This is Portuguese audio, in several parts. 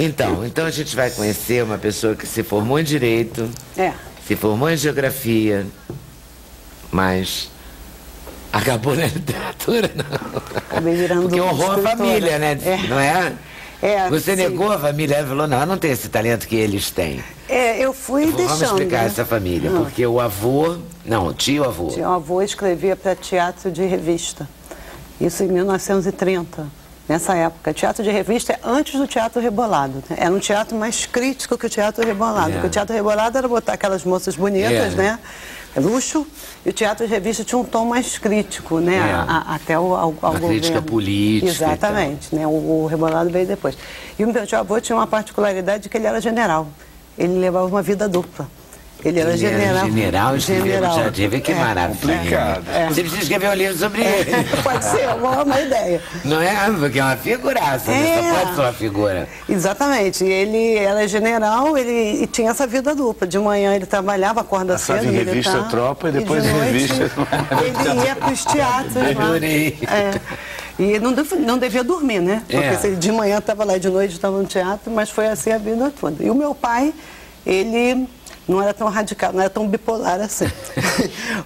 Então a gente vai conhecer uma pessoa que se formou em Direito, se formou em Geografia, mas acabou na literatura, não. Acabei virando porque honrou a família, né? Não é? Você negou a família, ela falou, não, eu não tenho esse talento que eles têm. Eu fui deixando. Vamos explicar essa família, porque o avô, não, tio-avô. Tio-avô escrevia para teatro de revista, isso em 1930. Nessa época, teatro de revista é antes do Teatro Rebolado. Era um teatro mais crítico que o Teatro Rebolado. Porque o Teatro Rebolado era botar aquelas moças bonitas, né? Luxo. E o teatro de revista tinha um tom mais crítico, né? Até ao governo. Crítica política. Exatamente, né? O Rebolado veio depois. E o meu tio-avô tinha uma particularidade de que ele era general. Ele levava uma vida dupla. Ele era general. Já tive, que maravilha. Você precisa escrever um livro sobre ele. Pode ser, uma ideia. Não é? Porque é uma figuraça, só pode ser uma figura. Exatamente. Ele era general, ele tinha essa vida dupla. De manhã ele trabalhava, acorda cedo. Em revista Tropa e depois em revista. Ele ia para os teatros lá. E não devia dormir, né? Porque se ele de manhã estava lá e de noite estava no teatro, mas foi assim a vida toda. E o meu pai, ele não era tão radical, não era tão bipolar assim.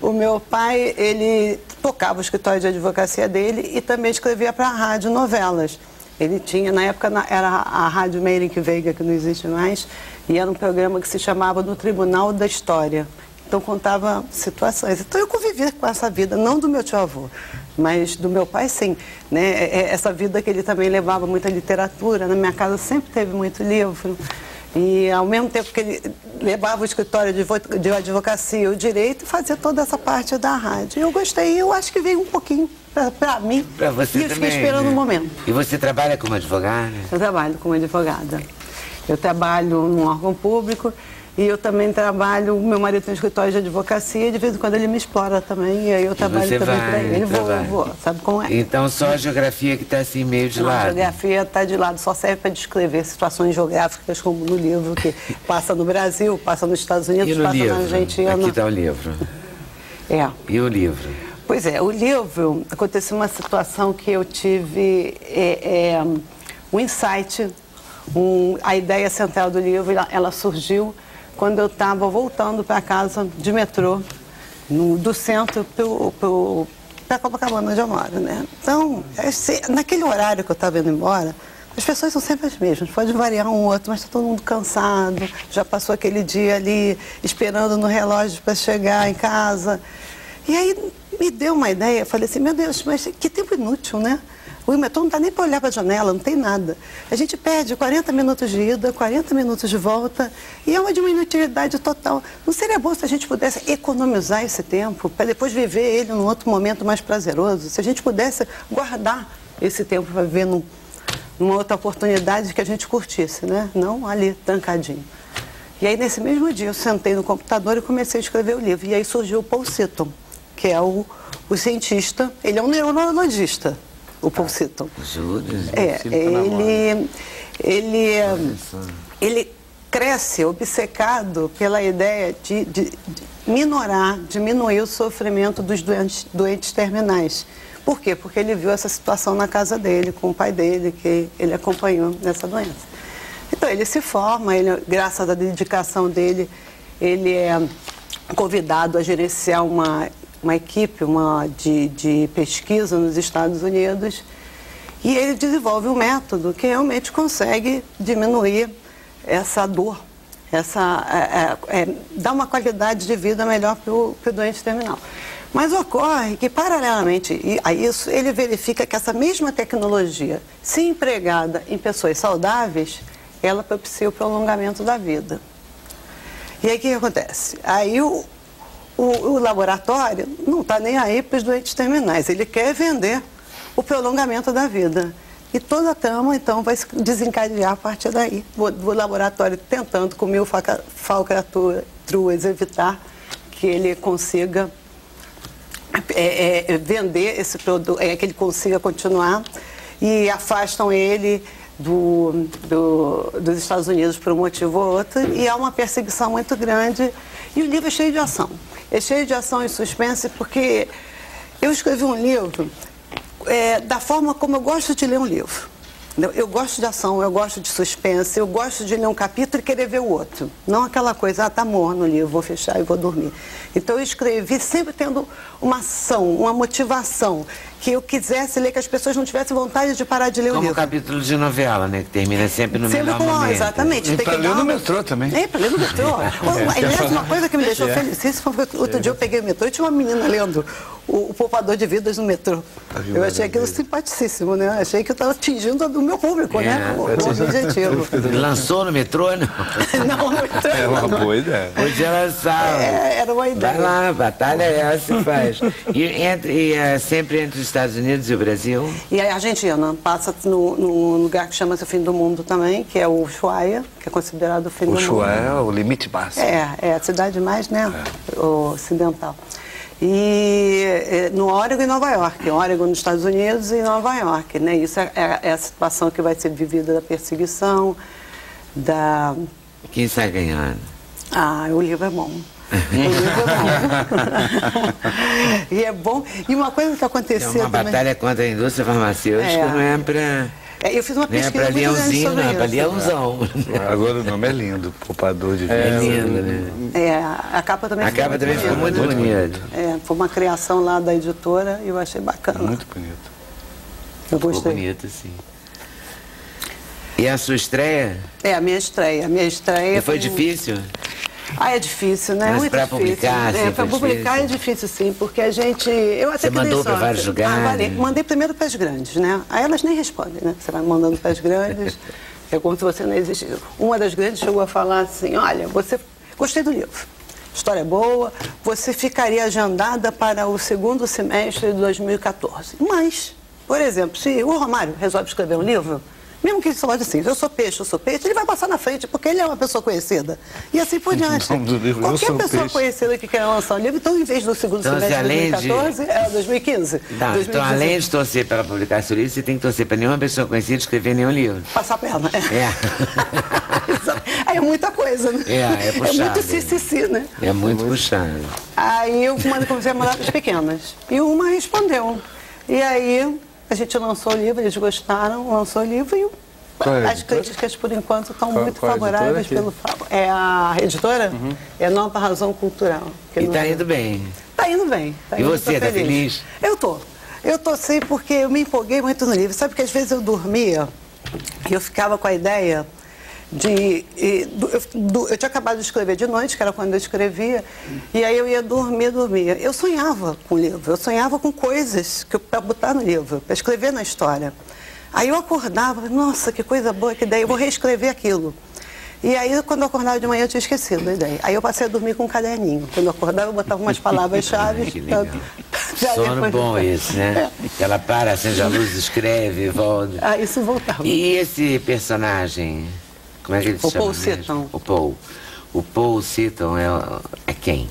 O meu pai, ele tocava o escritório de advocacia dele e também escrevia para a rádio novelas. Ele tinha, na época, era a Rádio Meirinck Veiga, que não existe mais, e era um programa que se chamava No Tribunal da História. Então, contava situações. Então, eu convivi com essa vida, não do meu tio-avô, mas do meu pai, sim. Né? Essa vida que ele também levava muita literatura. Na minha casa sempre teve muito livro. E, ao mesmo tempo que ele levava o escritório de advocacia, o direito, fazia toda essa parte da rádio. Eu gostei, eu acho que veio um pouquinho para mim. Para você e eu também, fiquei esperando um momento. E você trabalha como advogada? Eu trabalho como advogada. Eu trabalho num órgão público e eu também trabalho, meu marido tem um escritório de advocacia e de vez em quando ele me explora também, e aí eu trabalho também para ele. Vou, sabe como é? Então só a geografia que está assim meio de lado? A geografia está de lado, só serve para descrever situações geográficas, como no livro, que passa no Brasil, passa nos Estados Unidos, passa na Argentina. Aqui está o livro. E o livro? Pois é, o livro, aconteceu uma situação que eu tive um insight, a ideia central do livro, ela surgiu quando eu estava voltando para casa de metrô, do centro para Copacabana, onde eu moro, né? Então, naquele horário que eu estava indo embora, as pessoas são sempre as mesmas, pode variar um outro, mas está todo mundo cansado, já passou aquele dia ali esperando no relógio para chegar em casa. E aí me deu uma ideia, falei assim, meu Deus, mas que tempo inútil, né? O metrô não dá nem para olhar para a janela, não tem nada. A gente perde 40 minutos de ida, 40 minutos de volta, e é uma inutilidade total. Não seria bom se a gente pudesse economizar esse tempo, para depois viver ele num outro momento mais prazeroso? Se a gente pudesse guardar esse tempo para viver numa outra oportunidade que a gente curtisse, né? Não ali, trancadinho. E aí, nesse mesmo dia, eu sentei no computador e comecei a escrever o livro. E aí surgiu o Paul Sitton, que é o cientista, ele é um neurologista. O Paul Sitton. Ele cresce obcecado pela ideia de diminuir o sofrimento dos doentes terminais. Por quê? Porque ele viu essa situação na casa dele, com o pai dele, que ele acompanhou nessa doença. Então, ele se forma, graças à dedicação dele, ele é convidado a gerenciar uma equipe de pesquisa nos Estados Unidos, e ele desenvolve um método que realmente consegue diminuir essa dor, dar uma qualidade de vida melhor para o doente terminal. Mas ocorre que, paralelamente a isso, ele verifica que essa mesma tecnologia, se empregada em pessoas saudáveis, ela propicia o prolongamento da vida. E aí o que acontece? Aí o laboratório não está nem aí para os doentes terminais, ele quer vender o prolongamento da vida. E toda a trama, então, vai se desencadear a partir daí. O laboratório tentando, com mil falcatruas, evitar que ele consiga vender esse produto, que ele consiga continuar, e afastam ele dos Estados Unidos por um motivo ou outro, e há uma perseguição muito grande. E o livro é cheio de ação. É cheio de ação e suspense, porque eu escrevi um livro da forma como eu gosto de ler um livro. Eu gosto de ação, eu gosto de suspense, eu gosto de ler um capítulo e querer ver o outro. Não aquela coisa, tá morno ali, eu vou fechar e vou dormir. Então eu escrevi sempre tendo uma ação, uma motivação, que eu quisesse ler, que as pessoas não tivessem vontade de parar de ler o livro. Como um capítulo de novela, né? Que termina sempre no melhor momento. Exatamente. Para ler no metrô também. Para ler no metrô. Aliás, uma coisa que me deixou felicíssima foi que outro dia eu peguei o metrô e tinha uma menina lendo o Poupador de Vidas no metrô. Eu achei aquilo simpaticíssimo, né? Achei que eu estava atingindo o meu público, né? O objetivo. Lançou no metrô, não? Não, no metrô. É uma boa ideia. Podia lançar. Era uma ideia. Vai lá, a batalha é essa que faz. E sempre entre os Estados Unidos e o Brasil? E a Argentina passa num lugar que chama-se o Fim do Mundo também, que é o Ushuaia, que é considerado o fim do mundo. Ushuaia é o limite máximo. É a cidade mais, né, ocidental. E no Oregon e Nova York. Oregon nos Estados Unidos e Nova York, né? Isso é a situação que vai ser vivida da perseguição, da... Quem sai ganhando? O livro é bom. O livro é bom. E é bom. E uma coisa que aconteceu É uma também... batalha contra a indústria farmacêutica, não é para... Eu fiz uma pesquisa muito grande sobre isso. É para leãozão. Agora o nome é lindo, Poupador de Vidas. É lindo, né? A capa também ficou muito bonita. Foi uma criação lá da editora e eu achei bacana. Muito bonito. Eu gostei. Ficou bonito, sim. E a sua estreia? A minha estreia. E foi difícil? É difícil, né? Mas muito para difícil. publicar, para publicar é difícil, sim, porque a gente... Você mandou para vários lugares? Mandei primeiro para as grandes, né? Aí elas nem respondem, né? Você vai mandando para as grandes, é como se você não existisse. Uma das grandes chegou a falar assim, olha, gostei do livro, história é boa, você ficaria agendada para o segundo semestre de 2014. Mas, por exemplo, se o Romário resolve escrever um livro... Mesmo que ele fale assim, eu sou peixe, ele vai passar na frente, porque ele é uma pessoa conhecida. E assim por diante. Qualquer pessoa conhecida que quer lançar um livro, então em vez do segundo semestre de 2014, é 2015. Então, além de torcer para publicar seu livro, você tem que torcer para nenhuma pessoa conhecida escrever nenhum livro. Passar a perna. Aí é muita coisa, né? É puxado. É muito cici, né? É muito puxado. Aí eu comecei a mandar para as pequenas. E uma respondeu. E aí... A gente lançou o livro, eles gostaram, lançou o livro e as críticas, por enquanto, estão muito favoráveis pelo... É a editora? É Nova Razão Cultural. E está indo bem? Está indo bem. E você, está feliz? Eu tô. Eu tô sim, porque eu me empolguei muito no livro. Sabe que às vezes eu dormia e eu ficava com a ideia eu tinha acabado de escrever de noite, que era quando eu escrevia, e aí eu ia dormia. Eu sonhava com o livro, eu sonhava com coisas para botar no livro, para escrever na história. Aí eu acordava, nossa, que coisa boa, que ideia, eu vou reescrever aquilo. E aí, quando eu acordava de manhã, eu tinha esquecido a ideia. Aí eu passei a dormir com um caderninho. Quando eu acordava, eu botava umas palavras-chave. Sono bom esse, né? Ela para, acende a luz, escreve, volta. Isso voltava. E esse personagem... Como é que ele se chama? O Paul Seaton. O Paul Seaton é quem?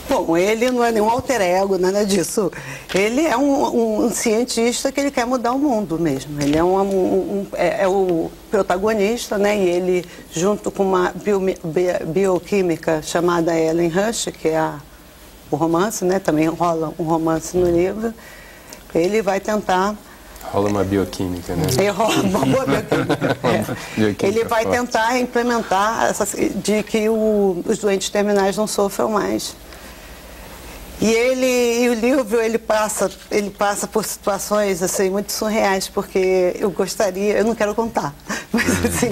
Bom, ele não é nenhum alter ego, nada disso. Ele é um cientista que ele quer mudar o mundo mesmo. Ele é o protagonista, né? E ele, junto com uma bioquímica chamada Ellen Rush, que é o romance, né? Também rola um romance no livro. Ele vai tentar... Rola uma bioquímica, né? Rola uma boa bioquímica. Ele vai tentar implementar de que os doentes terminais não sofram mais. E o livro, ele passa por situações assim, muito surreais, porque eu não quero contar, mas assim,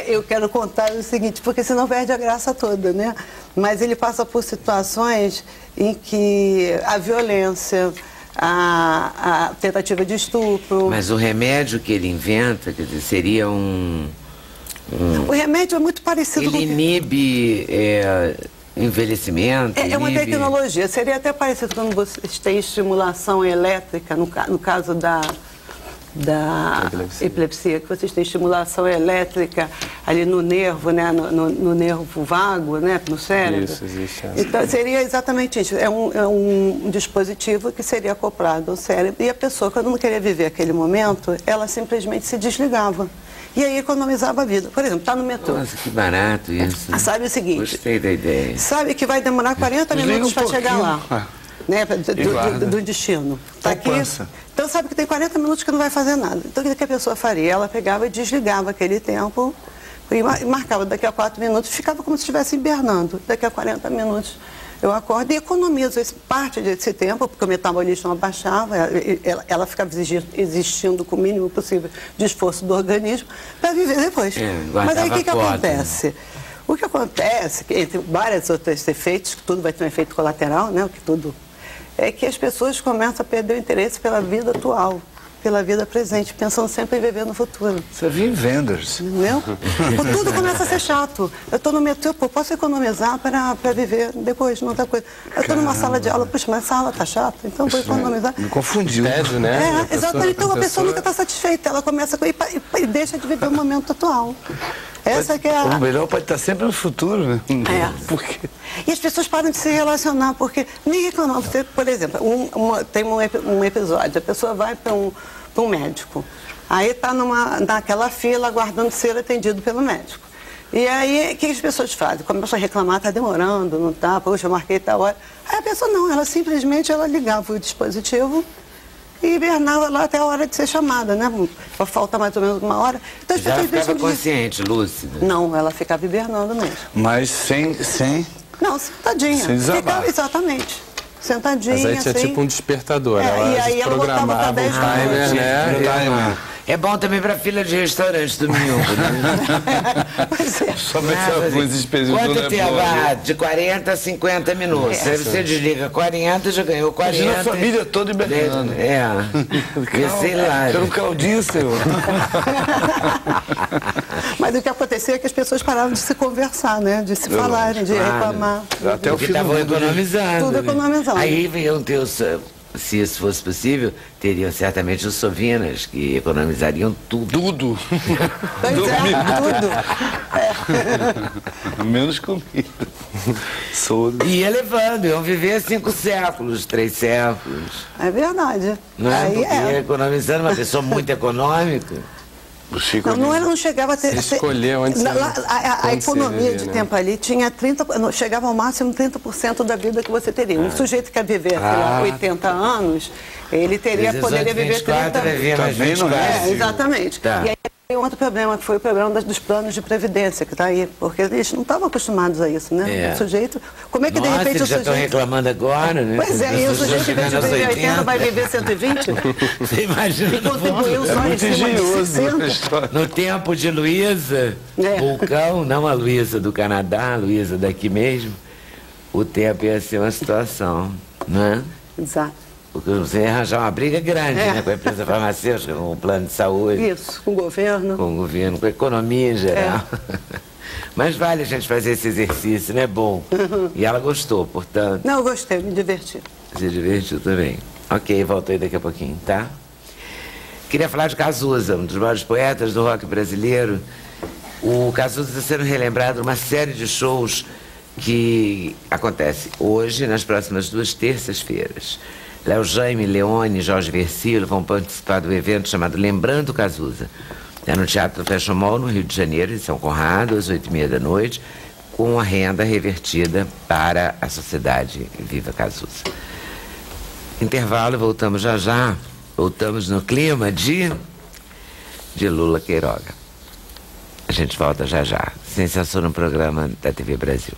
eu quero contar o seguinte, porque senão perde a graça toda, né? Mas ele passa por situações em que a violência, a tentativa de estupro... Mas o remédio que ele inventa, quer dizer, seria o remédio é muito parecido com... Ele inibe envelhecimento? É uma tecnologia. Seria até parecido quando vocês têm estimulação elétrica, no caso da epilepsia, que vocês têm estimulação elétrica ali no nervo, né, no nervo vago, né, no cérebro. Isso, existe. Então, seria exatamente isso. É um dispositivo que seria acoplado ao cérebro e a pessoa, quando não queria viver aquele momento, ela simplesmente se desligava. E aí economizava a vida. Por exemplo, está no metrô. Nossa, que barato isso. Sabe o seguinte? Gostei da ideia. Sabe que vai demorar 40 minutos para chegar lá. né, do destino. Tá aqui, então sabe que tem 40 minutos que não vai fazer nada. Então o que a pessoa faria? Ela pegava e desligava aquele tempo e marcava daqui a 4 minutos, ficava como se estivesse hibernando. Daqui a 40 minutos eu acordo e economizo parte desse tempo, porque o metabolismo abaixava, ela ficava existindo com o mínimo possível de esforço do organismo para viver depois. Mas aí o que acontece? O que acontece, entre vários outros efeitos, que tudo vai ter um efeito colateral, né? É que as pessoas começam a perder o interesse pela vida atual, pela vida presente, pensando sempre em viver no futuro. Você vive em vendas. Entendeu? Tudo começa a ser chato. Eu estou no metrô, posso economizar para viver depois, não outra coisa. Eu estou numa sala de aula, puxa, mas a sala está chata, então vou economizar. Me confundiu. Tédio, né? Exatamente. Então a pessoa nunca está satisfeita, ela começa e deixa de viver o momento atual. Essa que é a... O melhor pode estar sempre no futuro, né? Por quê? E as pessoas param de se relacionar, porque nem reclamar. Você, por exemplo, tem um episódio, a pessoa vai para um médico, aí está naquela fila aguardando ser atendido pelo médico. E aí, o que as pessoas fazem? Começam a reclamar, está demorando, não está, poxa, eu marquei tal hora. Aí a pessoa não, ela simplesmente ligava o dispositivo e hibernava lá até a hora de ser chamada, né? Falta mais ou menos 1 hora. Então, já ficava consciente, lúcida? Não, ela ficava hibernando mesmo. Mas sem... Não, sentadinha. Sem desabar. Exatamente. Sentadinha, mas aí tinha assim. tipo um despertador. E aí ela botava 10 timer, né? É bom também para fila de restaurante domingo, né? Somente alguns despesas. Quanto tempo? De 40 a 50 minutos. Aí você desliga 40, já ganhou 40. Imagina a família toda hibernando. Sei lá. Quero um caldinho, senhor. Mas o que aconteceu é que as pessoas pararam de se conversar, né? De se falarem, de reclamar. Até o fim estavam economizando. Tudo economizando. Aí iam ter se isso fosse possível, teriam certamente os sovinas, que economizariam tudo. Tudo. Pois tudo. Menos comida. E ia levando, iam viver 5 séculos, 3 séculos. É verdade. Não é? Porque ia economizando, uma pessoa muito econômica. Não chegava a ter... Escolher onde a economia de tempo ali tinha 30%, chegava ao máximo 30% da vida que você teria. Um sujeito que quer viver, sei lá, 80 anos, ele poderia viver 30 anos. Exatamente. Tá. E aí tem outro problema, que foi o problema dos planos de previdência, que está aí, porque eles não estavam acostumados a isso, né? O sujeito... Como é que de repente eles já estão reclamando agora, né? Pois e o sujeito que vive 80 vai viver 120? Você imagina? E contribuiu só em cima de 60? No tempo de Luísa, Vulcão, não a Luísa do Canadá, a Luísa daqui mesmo, o tempo ia ser uma situação, não é? Exato. Porque você ia arranjar uma briga grande, né? Com a empresa farmacêutica, com o plano de saúde. Isso, com o governo. Com o governo, com a economia em geral. Mas vale a gente fazer esse exercício, né? Bom. E ela gostou, portanto. Não, eu gostei, me diverti. Se divertiu também. Ok, volto aí daqui a pouquinho, tá? Queria falar de Cazuza, um dos maiores poetas do rock brasileiro. O Cazuza está sendo relembrado uma série de shows que acontece hoje, nas próximas 2 terças-feiras. Léo Jaime, Leone, Jorge Versilo vão participar do evento chamado Lembrando Cazuza. É no Teatro Fashion Mall, no Rio de Janeiro, em São Conrado, às 8h30 da noite, com a renda revertida para a Sociedade Viva Cazuza. Intervalo, voltamos já já. Voltamos no clima de Lula Queiroga. A gente volta já já. Sem censura no programa da TV Brasil.